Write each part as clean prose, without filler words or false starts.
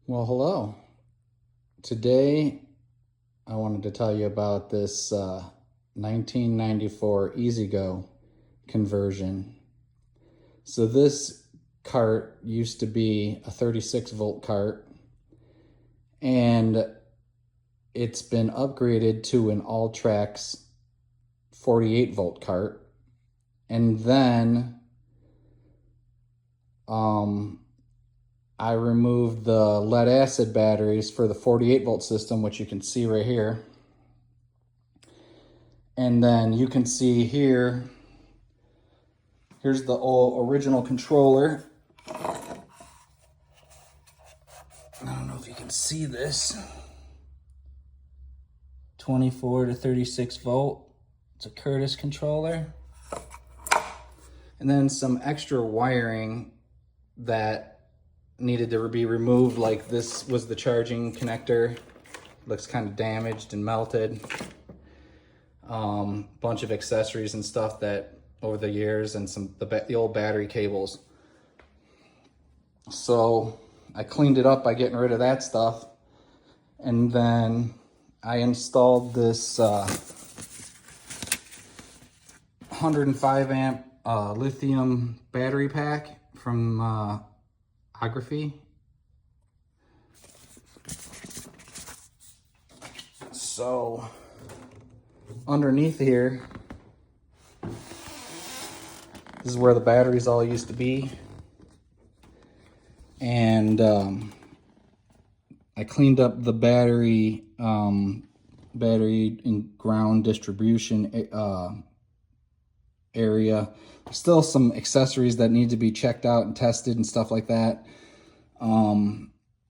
Well, hello. Today, I wanted to tell you about this 1994 EZGO conversion. So this cart used to be a 36 volt cart, and it's been upgraded to an Alltrax 48 volt cart. And then I removed the lead acid batteries for the 48 volt system, which you can see right here. And then you can see here, here's the original controller. I don't know if you can see this. 24 to 36 volt. It's a Curtis controller. And then some extra wiring that needed to be removed, like this was the charging connector. Looks kind of damaged and melted. Bunch of accessories and stuff that over the years, and the old battery cables. So I cleaned it up by getting rid of that stuff, and then I installed this 105 amp lithium battery pack from Agraphy. So underneath here, this is where the batteries all used to be. And I cleaned up the battery and ground distribution area. Still some accessories that need to be checked out and tested and stuff like that.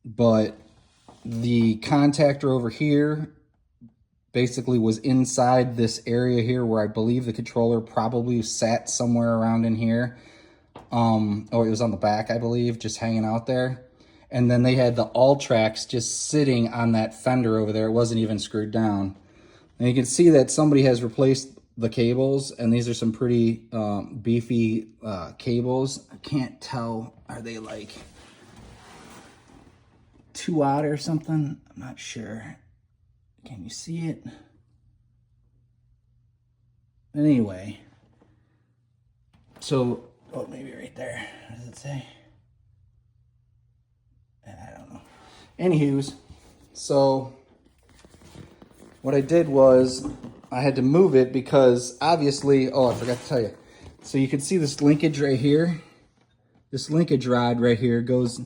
But the contactor over here basically was inside this area here, where I believe the controller probably sat somewhere around in here. Or it was on the back, I believe, just hanging out there. And then they had the Alltrax just sitting on that fender over there. It wasn't even screwed down. And you can see that somebody has replaced the cables, and these are some pretty beefy cables. I can't tell, are they like 2-aught or something? I'm not sure. Can you see it? Anyway, so, oh, maybe right there. What does it say? I don't know. Anywho's, so what I did was I had to move it because obviously, oh, I forgot to tell you. So you can see this linkage right here. This linkage rod right here goes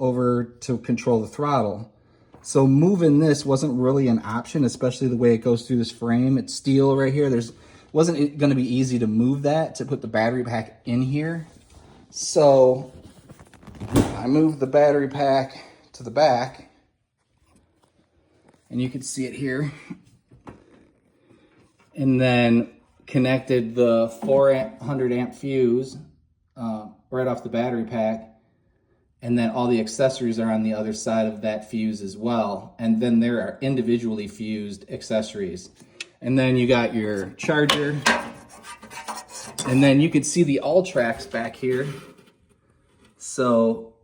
over to control the throttle. So moving this wasn't really an option, especially the way it goes through this frame. It's steel right here. Wasn't going to be easy to move that, to put the battery pack in here. So I moved the battery pack to the back, and you can see it here. And then connected the 400 amp fuse right off the battery pack. And then all the accessories are on the other side of that fuse as well. And then there are individually fused accessories. And then you got your charger. And then you can see the Alltrax back here. So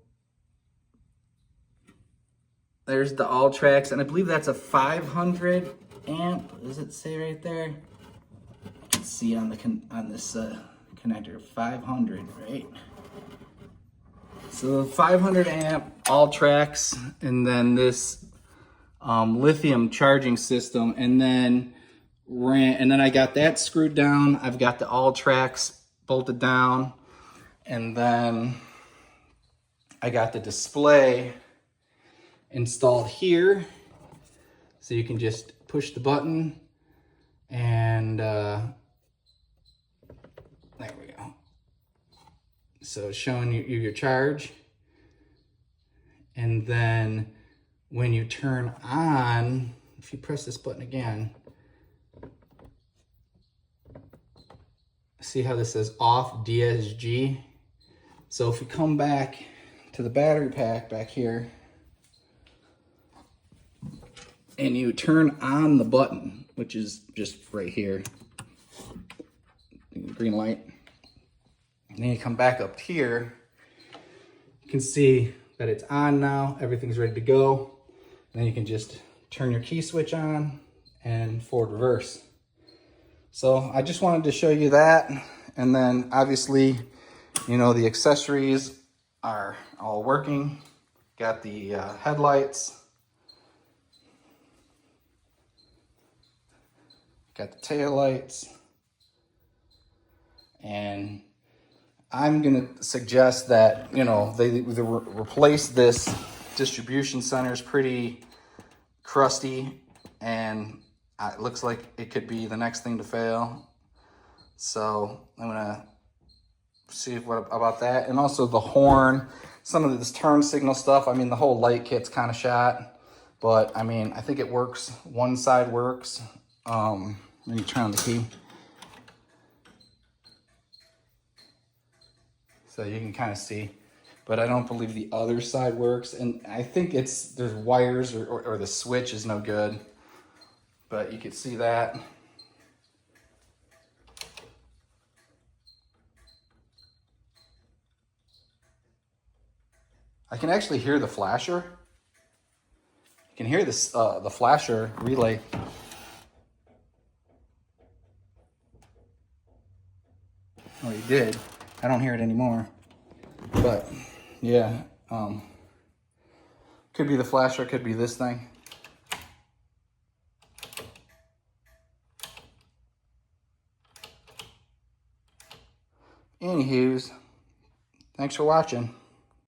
there's the Alltrax, and I believe that's a 500 amp. What does it say right there? I can see on this connector, 500, right? So 500 amp Alltrax, and then this lithium charging system, and then I got that screwed down. I've got the Alltrax bolted down, and then I got the display installed here. So you can just push the button, and there we go. So it's showing you your charge. And then when you turn on, if you press this button again, see how this says off DSG? So if you come back to the battery pack back here, and you turn on the button, which is just right here, green light, and then you come back up here, you can see that it's on now. Everything's ready to go. And then you can just turn your key switch on and forward reverse. So I just wanted to show you that. And then obviously, you know, the accessories are all working. Got the headlights. Got the tail lights. And I'm gonna suggest that, you know, they replace this distribution center. Is pretty crusty, and it looks like it could be the next thing to fail. So I'm gonna see what about that. And also the horn, some of this turn signal stuff. I mean, the whole light kit's kind of shot, but I mean, I think it works. One side works. Let me turn on the key. So you can kind of see, but I don't believe the other side works. And I think there's wires or the switch is no good, but you can see that. I can actually hear the flasher. You can hear this, the flasher relay. Oh, you did. I don't hear it anymore. But yeah, could be the flasher, could be this thing. Anywho's, thanks for watching.